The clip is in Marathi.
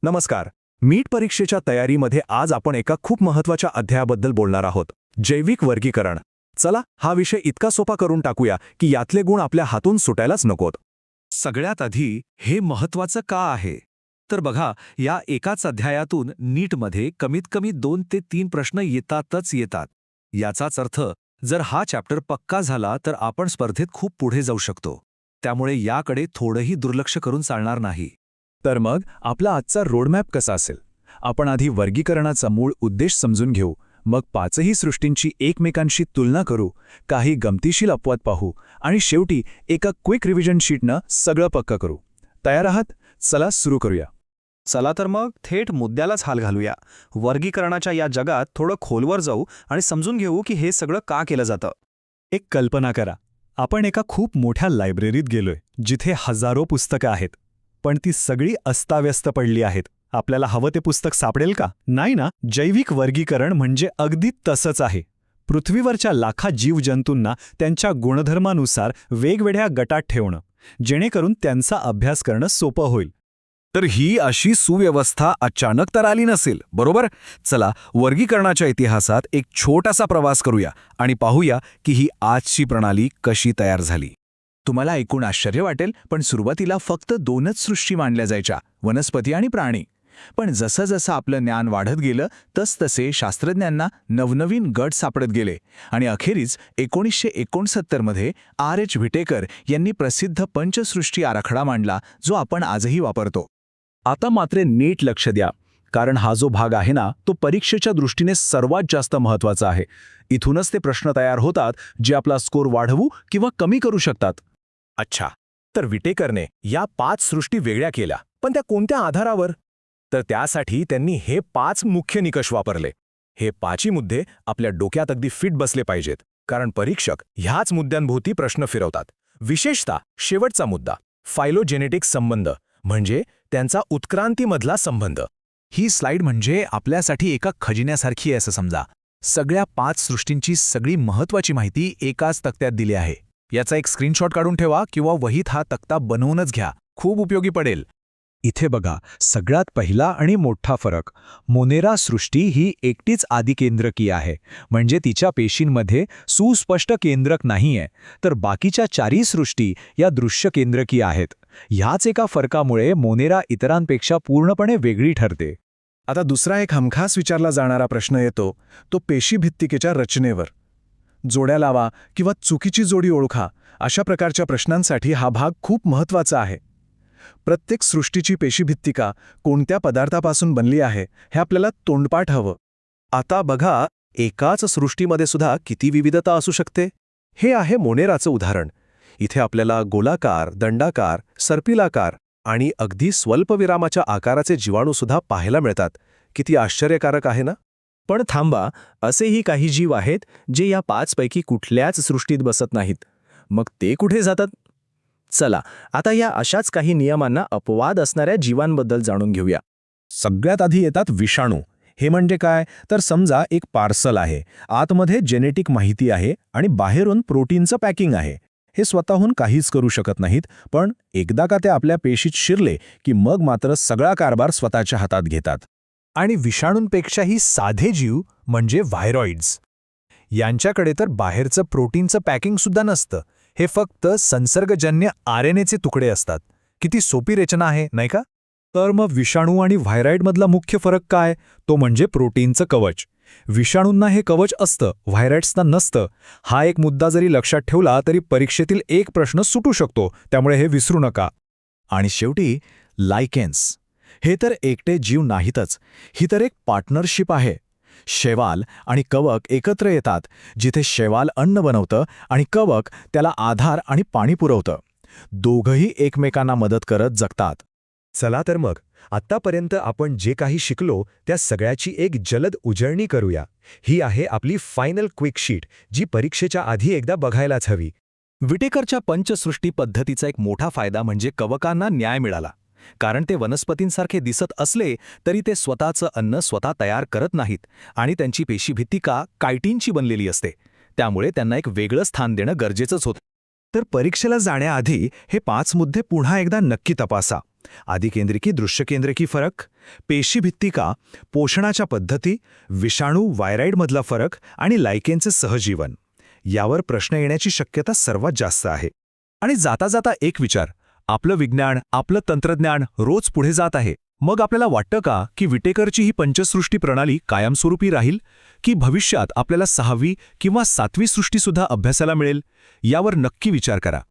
नमस्कार. मीट परीक्षेच्या तयारीमध्ये आज आपण एका खूप महत्त्वाच्या अध्यायाबद्दल बोलणार आहोत. जैविक वर्गीकरण. चला हा विषय इतका सोपा करून टाकूया की यातले गुण आपल्या हातून सुटायलाच नकोत. सगळ्यात आधी हे महत्त्वाचं का आहे तर बघा, या एकाच अध्यायातून नीटमध्ये कमीत कमी 2 ते 3 प्रश्न येतात. याचाच अर्थ जर हा चॅप्टर पक्का झाला तर आपण स्पर्धेत खूप पुढे जाऊ शकतो. त्यामुळे याकडे थोडंही दुर्लक्ष करून चालणार नाही. तर मग आपला आजचा रोडमॅप कसा असेल? आपण आधी वर्गीकरणाचा मूळ उद्देश समजून घेऊ, मग 5ही सृष्टींची एकमेकांशी तुलना करू, काही गमतीशीर अपवाद पाहू आणि शेवटी एका क्विक रिव्हिजन शीटनं सगळं पक्का करू. तयार आहात? चला सुरू करूया. चला तर मग थेट मुद्द्यालाच हाल घालूया. वर्गीकरणाच्या या जगात थोडं खोलवर जाऊ आणि समजून घेऊ की हे सगळं का केलं जातं. एक कल्पना करा, आपण एका खूप मोठ्या लायब्ररीत गेलोय जिथे हजारो पुस्तकं आहेत, पण ती सगळी अस्ताव्यस्त पडली आहेत. आपल्याला हवं ते पुस्तक सापडेल का? नाही ना. जैविक वर्गीकरण म्हणजे अगदी तसंच आहे. पृथ्वीवरच्या लाखा जीवजंतूंना त्यांच्या गुणधर्मानुसार वेगवेगळ्या गटात ठेवणं, जेणेकरून त्यांचा अभ्यास करणं सोपं होईल. तर ही अशी सुव्यवस्था अचानक तर आली नसेल, बरोबर? चला वर्गीकरणाच्या इतिहासात एक छोटासा प्रवास करूया आणि पाहूया की ही आजची प्रणाली कशी तयार झाली. तुम्हाला ऐकून आश्चर्य वाटेल, पण सुरुवातीला फक्त 2च सृष्टी मानल्या जायच्या, वनस्पती आणि प्राणी. पण जसं जसं आपलं ज्ञान वाढत गेलं तसतसे शास्त्रज्ञांना नवनवीन गट सापडत गेले आणि अखेरीस 1969 मध्ये R.H. व्हिटेकर यांनी प्रसिद्ध पंचसृष्टी आराखडा मांडला, जो आपण आजही वापरतो. आता मात्र नीट लक्ष द्या, कारण हा जो भाग आहे ना, तो परीक्षेच्या दृष्टीने सर्वात जास्त महत्त्वाचा आहे. इथूनच ते प्रश्न तयार होतात जे आपला स्कोर वाढवू किंवा कमी करू शकतात. अच्छा, तर व्हिटेकरने या 5 सृष्टी वेगळ्या केल्या, पण त्या कोणत्या आधारावर? तर त्यासाठी त्यांनी हे 5 मुख्य निकष वापरले. हे 5ही मुद्दे आपल्या डोक्यात अगदी फिट बसले पाहिजेत, कारण परीक्षक ह्याच मुद्द्यांभोवती प्रश्न फिरवतात. विशेषतः शेवटचा मुद्दा, फायलोजेनेटिक संबंध, म्हणजे त्यांचा उत्क्रांतीमधला संबंध. ही स्लाइड म्हणजे आपल्यासाठी एका खजिन्यासारखी आहे असं समजा. सगळ्या 5 सृष्टींची सगळी महत्त्वाची माहिती एकाच तक्त्यात दिली आहे. याचा एक स्क्रीनशॉट काढून ठेवा किंवा वहीत हा तक्ता बनवूनच घ्या, खूप उपयोगी पडेल. इथे बघा, सगळ्यात पहिला आणि मोठा फरक. मोनेरा सृष्टी ही एकटीच आदिकेंद्रकी आहे, म्हणजे तिच्या पेशींमध्ये सुस्पष्ट केंद्रक नाहीये, तर बाकीच्या 4ही सृष्टी या दृश्य केंद्रकी आहेत. ह्याच एका फरकामुळे मोनेरा इतरांपेक्षा पूर्णपणे वेगळी ठरते. आता दुसरा एक हमखास विचारला जाणारा प्रश्न येतो, तो पेशीभित्तिकेच्या रचनेवर. जोड्या लावा किंवा चुकीची जोडी ओळखा, अशा प्रकारच्या प्रश्नांसाठी हा भाग खूप महत्त्वाचा आहे. प्रत्येक सृष्टीची पेशीभित्तिका कोणत्या पदार्थापासून बनली आहे हे आपल्याला तोंडपाठ हवं. आता बघा, एकाच सृष्टीमध्ये सुद्धा किती विविधता असू शकते. हे आहे मोनेराचं उदाहरण. इथे आपल्याला गोलाकार, दंडाकार, सर्पिलाकार आणि अगदी स्वल्पविरामाच्या आकाराचे जीवाणूसुद्धा पाहायला मिळतात. किती आश्चर्यकारक आहे ना? पण थांबा, असेही काही जीव आहेत जे या 5 पैकी कुठल्याच सृष्टीत बसत नाहीत. मग ते कुठे जातात? चला आता या अशाच काही नियमांना अपवाद असणाऱ्या जीवांबद्दल जाणून घेऊया. सगळ्यात आधी येतात विषाणू. हे म्हणजे काय? तर समजा एक पार्सल आहे, आतमध्ये जेनेटिक माहिती आहे आणि बाहेरून प्रोटीनचं पॅकिंग आहे. हे स्वतःहून काहीच करू शकत नाहीत, पण एकदा का ते आपल्या पेशीत शिरले की मग मात्र सगळा कारभार स्वतःच्या हातात घेतात. आणि विषाणूंपेक्षाही साधे जीव म्हणजे व्हायरॉइड्स. यांच्याकडे तर बाहेरचं प्रोटीनचं पॅकिंगसुद्धा नसतं. हे फक्त संसर्गजन्य RNAचे तुकडे असतात. किती सोपी रचना आहे, नाही का? तर मग विषाणू आणि व्हायरॉइडमधला मुख्य फरक काय? तो म्हणजे प्रोटीनचं कवच. विषाणूंना हे कवच असतं, व्हायरॉइड्सना नसतं. हा एक मुद्दा जरी लक्षात ठेवला तरी परीक्षेतील एक प्रश्न सुटू शकतो, त्यामुळे हे विसरू नका. आणि शेवटी लायकेन्स. हे तर एकटे जीव नाहीतच, ही तर एक पार्टनरशिप आहे. शैवाल आणि कवक एकत्र येतात, जिथे शैवाल अन्न बनवतं आणि कवक त्याला आधार आणि पाणी पुरवतं. दोघंही एकमेकांना मदत करत जगतात. चला तर मग, आत्तापर्यंत आपण जे काही शिकलो त्या सगळ्याची एक जलद उजळणी करूया. ही आहे आपली फायनल क्विक शीट, जी परीक्षेच्या आधी एकदा बघायलाच हवी. व्हिटेकरच्या पंचसृष्टी पद्धतीचा एक मोठा फायदा म्हणजे कवकांना न्याय मिळाला. कारण ते वनस्पतींसारखे दिसत असले तरी ते स्वतःचं अन्न स्वतः तयार करत नाहीत आणि त्यांची पेशीभित्तिका कायटीनची बनलेली असते. त्यामुळे त्यांना एक वेगळं स्थान देणं गरजेचंच होतं. तर परीक्षेला जाण्याआधी हे 5 मुद्दे पुन्हा एकदा नक्की तपासा. आदिकेंद्रिकी दृश्यकेंद्रिकी फरक, पेशीभित्तिका, पोषणाच्या पद्धती, विषाणू व्हायरॉइडमधला फरक आणि लायकेनचे सहजीवन यावर प्रश्न येण्याची शक्यता सर्वात जास्त आहे. आणि जाता जाता एक विचार, आपलं विज्ञान, आपलं तंत्रज्ञान रोज पुढे जात आहे. मग आपल्याला वाटतं का की विटेकरची ही पंचसृष्टी प्रणाली कायमस्वरूपी राहील, की भविष्यात आपल्याला 6वी किंवा 7वी सृष्टीसुद्धा अभ्यासाला मिळेल? यावर नक्की विचार करा.